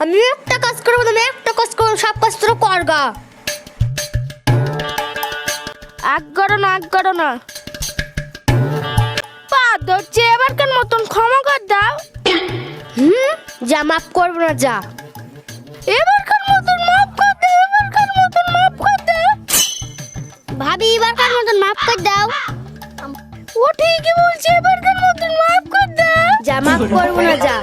আমি একটা কাজ করবো না, আমি একটা কাজ করবো, সব কাজ তোর করগা। আগ করো না পা ধরছে, এবারকার মতন ক্ষমা কর দাও। যা, মাফ করবো না, যা। এবারকার মতন মাফ কর দাও, এবারকার মতন মাফ কর দাও। ভাবি এবারকার মতন মাফ করে দাও। ও ঠিকই বলছে, এবারকার মতন মাফ কর দাও। যা, মাফ করবো না, যা।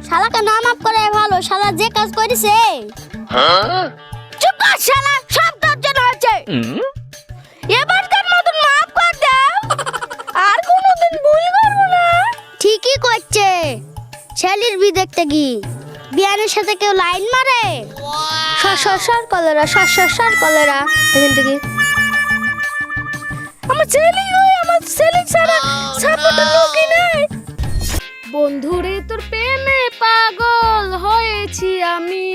শালাকে না মাফ করে ভালো, শালা যে কাজ করেছে। চুপ কর শালা, সব তোর জন্য হচ্ছে। এবারকার মতন মাফ কর দাও, আর কোনোদিন ভুল করবো না। ঠিকই করছে। ছেলের বি দেখতে কি বিয়ানের সাথে কেউ লাইন মারে? সর কলেরা, সর কলেরা এখান থেকে। আমার ছেলে নয়, আমার ছেলে ছাড়া সাপোর্টের লোকই নেই। বন্ধুরে তোর প্রেমে পাগল হয়েছি আমি।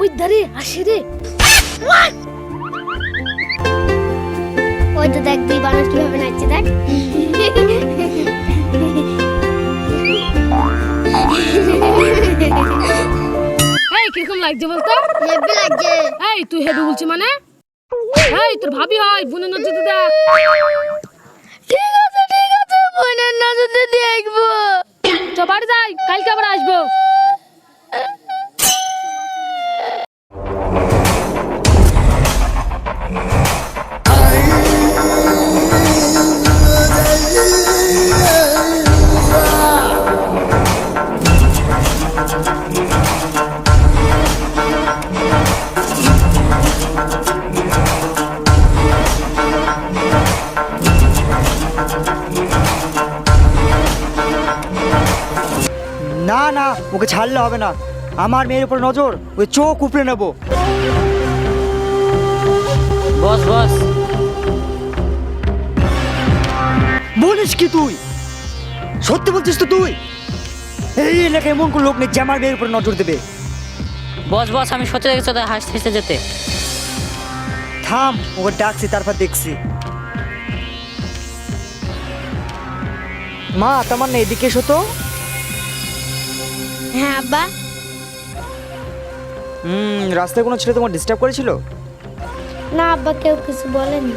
ওই ধারে আসে রে। ওই তো দেখ দুই বানর কিভাবে নাচছে, দেখ। এই কিরকম লাগছে বলতো? হেব্বি লাগছে। এই তুই হেবি বলছিস মানে? এই তোর ভাবি হয়, বোনের নজর দে। ঠিক আছে, বোনের নজরে দেখবো। চ বাড়ি যাই, কালকে আবার আসবো। না না, ওকে ছাড়লে হবে না। আমার মেয়ের উপর নজর, ওই চোখ উপড়ে নেব। বস বলিস কি তুই? সত্যি বলছিস তো তুই? এই এলাকায় এমন কোন লোক নেই যে আমার মেয়ের উপর নজর দেবে। বস আমি সত্যি দেখেছি ওদের হাসতে হাসতে যেতে। থাম, ওকে ডাকছি, তারপর দেখছি। মা, তোমার না এদিকে এসো তো। হ্যাঁ আব্বা। রাস্তায় কোনো ছেলে তোমার ডিস্টার্ব করেছিল? না আব্বা, কেউ কিছু বলেনি।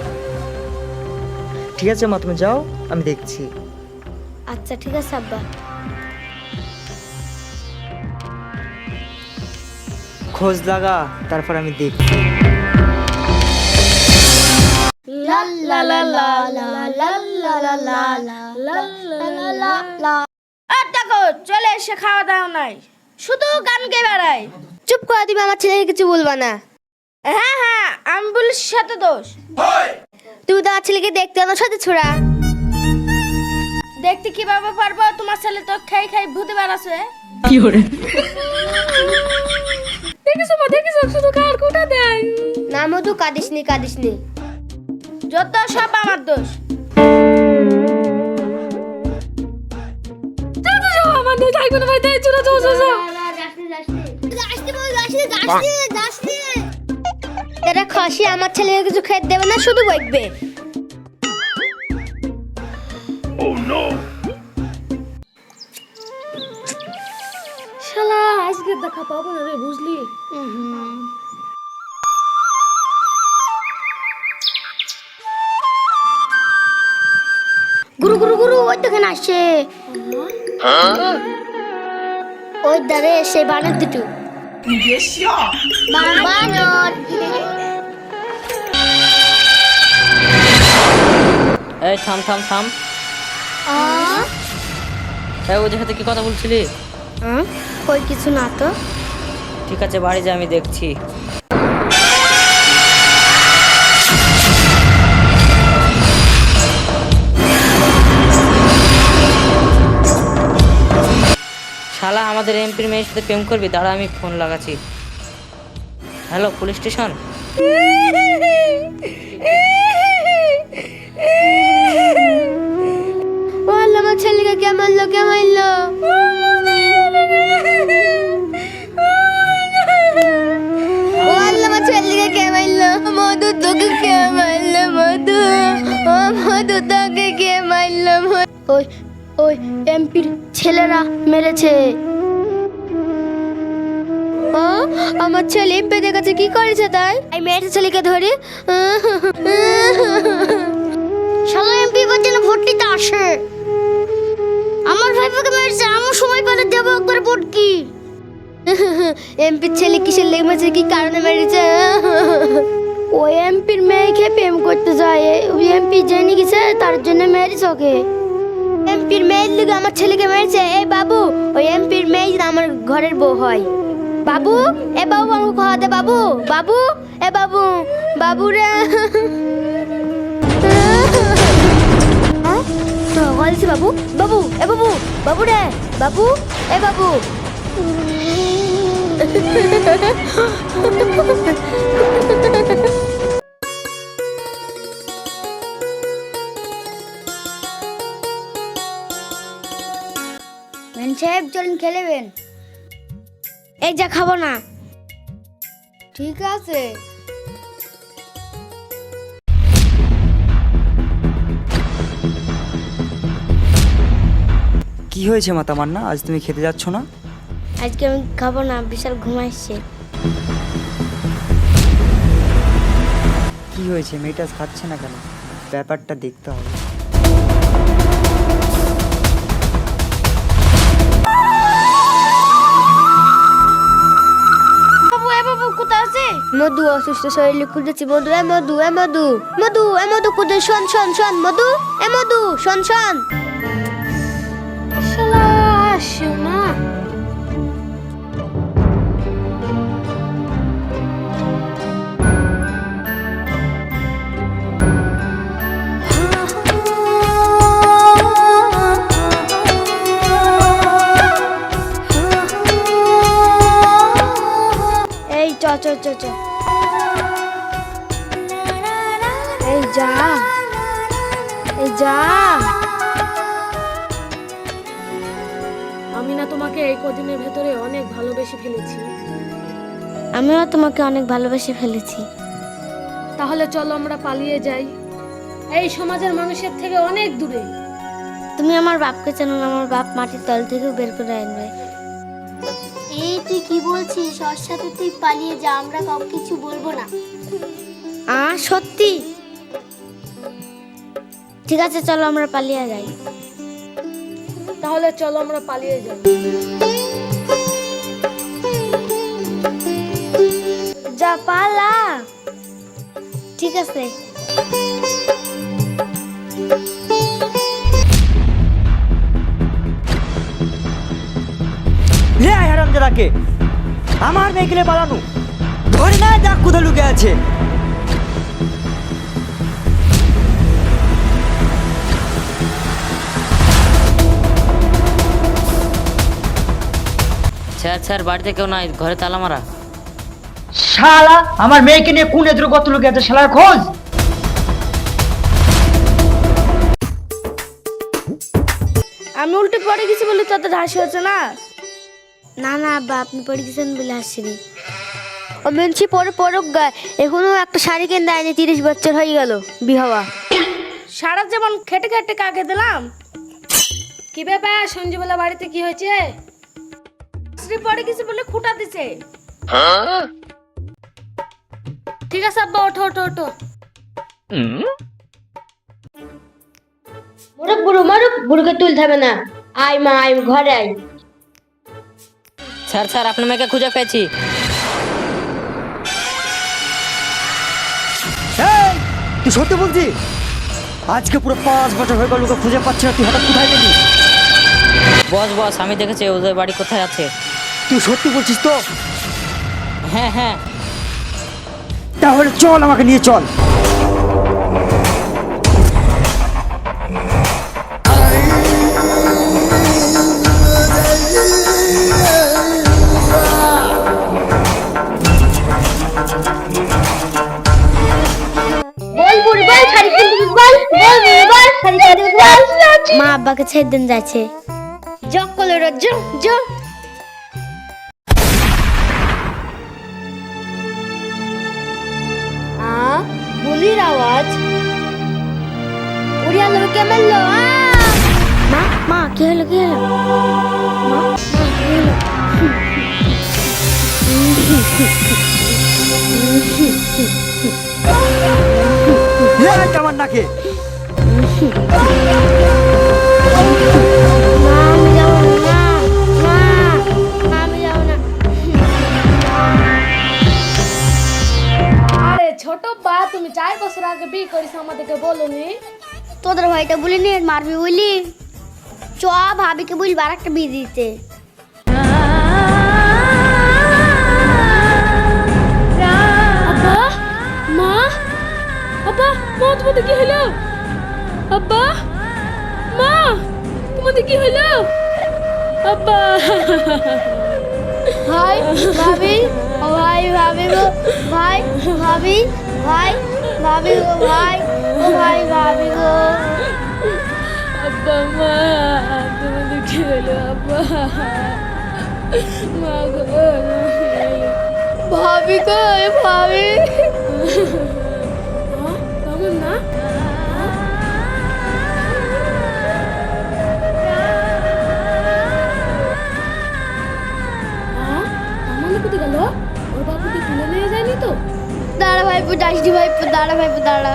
ঠিক আছে মা, তুমি যাও, আমি দেখছি। আচ্ছা ঠিক আছে আব্বা। খোঁজ লাগা, তারপর আমি দেখছি। লা লা লা লা লা লা লা লা লা লা লা লা। আর দেখো চলে এসে খাওয়া দাওয়া নাই, শুধু গান গেয়ে বেড়াই। চুপ করে দিবে, আমার ছেলেকে কিছু বলবা না। হ্যাঁ আমি বলিস সাথে দোষ। তুমি তো আমার ছেলেকে দেখতে না, সাথে ছোড়া। দেখতে কিভাবে পারবো, তোমার ছেলে তো খাই ভূতে বেড়াছে। দেখিস শুধু কার কোটা দেয়। না মধু, কাঁদিস নি। যত সব আমার দোষ। আমার দোষ, তাই কোনো ভাই তাই চুরা এরা খসি আমার ছেলেকে কিছু খেতে দেবে না, শুধু বকবে। শালা আজকে দেখা পাবো না রে, বুঝলি? গুরু ওই তো এখানে আসছে। ওই ধারে সেই বানর দুটো। বানর। এই থাম। এই ওদের সাথে কি কথা বলছিলি? কই কিছু না তো। ঠিক আছে বাড়ি যা, আমি দেখছি। শালা আমাদের এমপির মেয়ের সাথে প্রেম করবি? দাঁড়া আমি ফোন লাগাচ্ছি। Hello, police station. আমার ছেলেকে কে মারলো? আমার ছেলেকে কে মারলো? মধু তোকে কে মারলো? মধু তোকে কে মারলো? ওই ওই এমপির ছেলেরা মেরেছে। আমার ছেলে এমপিদের কাছে কি করেছে তাই? এই মেয়েটা ছেলেকে ধরে শালা এমপি বাচ্চারা ভোট দিতে আসে। আমার ভাইপোকে মেরেছে, আমার সময় পেলে দেবো একবার ভোট কি। এমপির ছেলে কিসের লেগে মেরেছে, কি কারণে মেরেছে? ওই এমপির মেয়েকে প্রেম করতে যায়, ওই এমপি জেনে গেছে তার জন্য মেরেছে ওকে। এমপির মেয়ের লিগে আমার ছেলেকে মেরেছে। এই বাবু, ওই এমপির মেয়ে আমার ঘরের বউ হয়। বাবু, এ বাবু আমাকে খাওয়া দে। বাবু, বাবু, এ বাবু, বাবু রে। বলছি বাবু, বাবু, এ বাবু, বাবু রে, বাবু, এ বাবু। সাহেব চলুন খেলেবেন। এই যা, খাবো না। ঠিক আছে। কি হয়েছে মাতা মান্না, আজ তুমি খেতে যাচ্ছ না? আজকে আমি খাবো না, বিশাল ঘুম আসছে। কি হয়েছে, মেয়েটা খাচ্ছে না কেন? ব্যাপারটা দেখতে হবে। মধু অসুস্থ শরীরে খুঁজেছি। মধু, এ মধু, এ মধু, মধু, এ মধু খুঁজে। শোন শোন শোন মধু, এ মধু, শোন শোন। শালা শোনা। এই চ চ চ চ, এই যা, এই যা। আমি না তোমাকে এই কদিনের ভেতরে অনেক ভালোবেসে ফেলেছি। আমিও তোমাকে অনেক ভালোবেসে ফেলেছি। তাহলে চলো আমরা পালিয়ে যাই, এই সমাজের মানুষের থেকে অনেক দূরে। তুমি আমার বাপকে চেনো না? আমার বাপ মাটির তল থেকেও বের করে আনবে। এই তুই কি বলছিস? ওর সাথে তুই পালিয়ে যা, আমরা কাউকে কিছু বলবো না। সত্যি? ঠিক আছে, চলো আমরা পালিয়ে যাই। তাহলে চলো আমরা পালিয়ে যাই। যা পালা। ঠিক আছে। লে আয় হারামজাদাকে, আমার মেয়েকে নিয়ে পালানো। ধরে না দেখ কোথায় লুকে আছে। স্যার স্যার, বাড়িতে কেউ নাই, ঘরে তালা মারা। শালা আমার মেয়েকে নিয়ে কোন এদের কত লুকে আছে, শালার খোঁজ। আমি উল্টে পড়ে গেছি বলে তাদের হাসি হচ্ছে না? না না আব্বা, আপনি পড়ে গেছেন বলে হাসিনি। ও মেনছি পরে পড়ুক গা, এখনো একটা শাড়ি কেন দেয়নি, 30 বছর হয়ে গেল বিহাওয়া। সারা যেমন খেটে খেটে কাকে দিলাম। কি ব্যাপার, সঞ্জীবলা বাড়িতে কি হয়েছে? শ্রী পড়ে গেছে বলে খুঁটা দিছে। ঠিক আছে আব্বা, ওঠো ওঠো ওঠো। মুরুক বুড়ো মারুক, বুড়োকে তুলতে হবে না। আয় মা, আয় ঘরে আয়। স্যার স্যার, আপনার মেয়েকে খুঁজে পেয়েছি। এই, তুই সত্যি বলছিস? আজকে পুরো 5 বছর হয়ে গেল, লোকে খুঁজে পাচ্ছে না, তুই হঠাৎ কোথায় গেলি? বস বস, আমি দেখেছি ওদের বাড়ি কোথায় আছে। তুই সত্যি বলছিস তো? হ্যাঁ হ্যাঁ। তাহলে চল, আমাকে নিয়ে চল। মা আব্বাকে ছেড়ে দিন যাচ্ছে। জগ কলে রাজ্য জগ। গুলির আওয়াজ। উড়িয়া লোকে মেললো। মা মা কি হলো কি হলো মা কি হলো? আমার নাকে মা আমি যাবো না মা মা আমি যাবো না। আরে ছোট বা তুমি 4 বছর আগে বিয়ে করিস আমাদেরকে বলনি। তোদের ভাইটা বলিনি মারবি বলি চ ভাবিকে বলবি আর একটা বিয়ে দিতে। আব্বা মা আব্বা মা তোমাদের কি হলো? আব্বা মা তোমাদের কি হলো? আব্বা ভাই ভাবি ও ভাই ভাবি গো ভাই ভাবি ভাই ভাবি গো ভাই ও ভাই ভাবি গো আব্বা মা তোমাদের কি হলো? আব্বা মা গো ভাবি গো এ ভাবি কেমন না? আমার কোথায় গেল? ওর বাবুকে তুলে নিয়ে যায়নি তো? দাঁড়া ভাইপো ডাসডি ভাইপো দাঁড়া ভাইপো দাঁড়া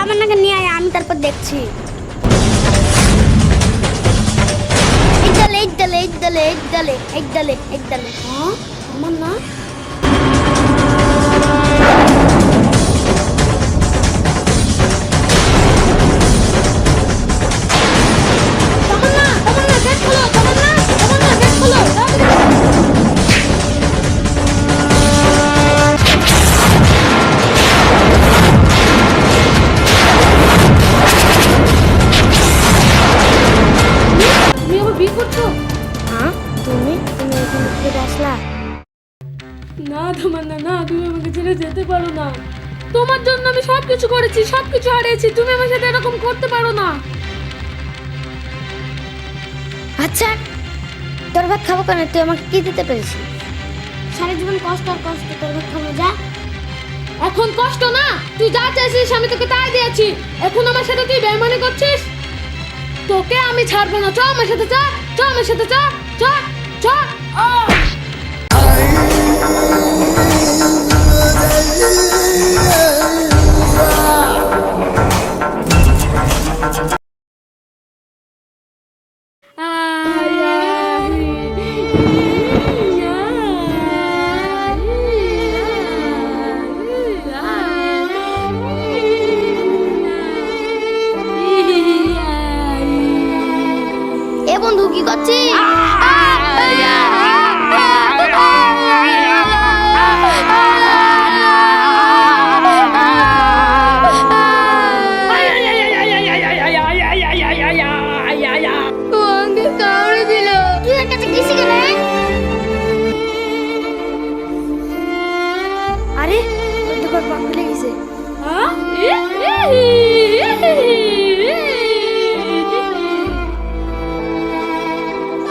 আমার নাকে নিয়ে আয় আমি তারপর দেখছি। একদলে হ্যাঁ আমার না তুমি এখানে থেকে আসলা? না তামান্না না, তুমি আমাকে ছেড়ে যেতে পারো না। তোমার জন্য আমি সবকিছু করেছি, সবকিছু হারিয়েছি, তুমি আমার সাথে এরকম করতে পারো না। আচ্ছা তোর ভাত খাবো কেন? তুই আমাকে কি দিতে পেরেছিস? সারা জীবন কষ্ট আর কষ্ট, তোর ভাত খাবো যা। এখন কষ্ট না, তুই যা চাইছিস আমি তোকে তাই দিয়েছি। এখন আমার সাথে তুই বেইমানি করছিস। তোকে আমি ছাড়বো না। চ আমার সাথে চল, চ আমার সাথে চল, চ চ। এ বন্ধু কি করছিস? আমাকে কামড়ে দিল। তুই এর কাছে গেছি কেন? আরে ওই দোকান পা খুলে গেছে।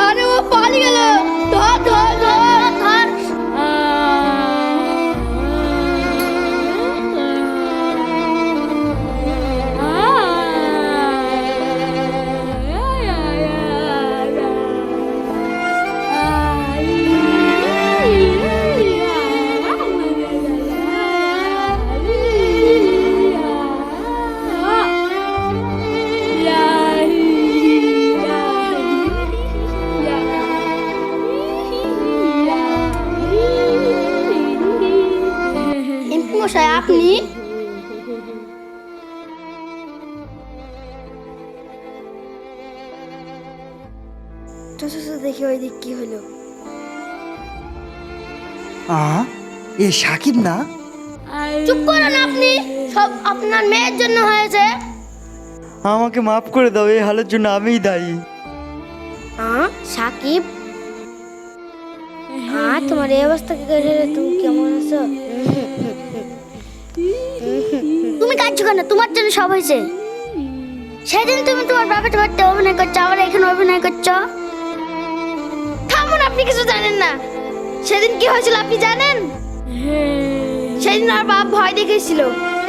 আরে ও পালিয়ে গেল। ধর ধর ধর ধর। এমপি মশাই আপনি? দেখি ওই দিক কি হলো। এ সাকিব না? চুপ করুন আপনি, সব আপনার মেয়ের জন্য হয়েছে। আমাকে মাফ করে দাও, এই হালের জন্য আমিই দায়ী। সাকিব তোমার এই অবস্থা কি করে? তুমি কেমন আছো? তুমি কাঁদছো কেন? তোমার জন্য সব হয়েছে। সেদিন তুমি তোমার বাবাটা বাড়িতে অভিনয় করছো, আবার এখানে অভিনয় করছো। থামুন, আপনি কিছু জানেন না। সেদিন কি হয়েছিল আপনি জানেন? সেদিন আর বাপ ভয় দেখেছিল।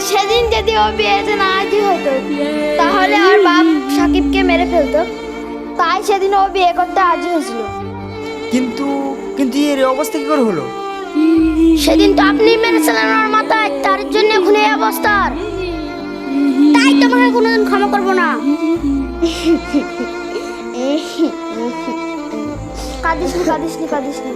সেদিন যদি ও বিয়েতে না রাজি হতো তাহলে ওর বাপ সাকিবকে মেরে ফেলতো, তাই সেদিন ও বিয়ে করতে রাজি হয়েছিল। কিন্তু কিন্তু এর অবস্থা কি করে হলো? সেদিন তো আপনি মেরেছিলেন ওর মাথায়, তার জন্য এখন এই অবস্থা। তাই তোমাকে কোনোদিন ক্ষমা করবো না। কাঁদিস নি, কাঁদিস নি, কাঁদিস নি।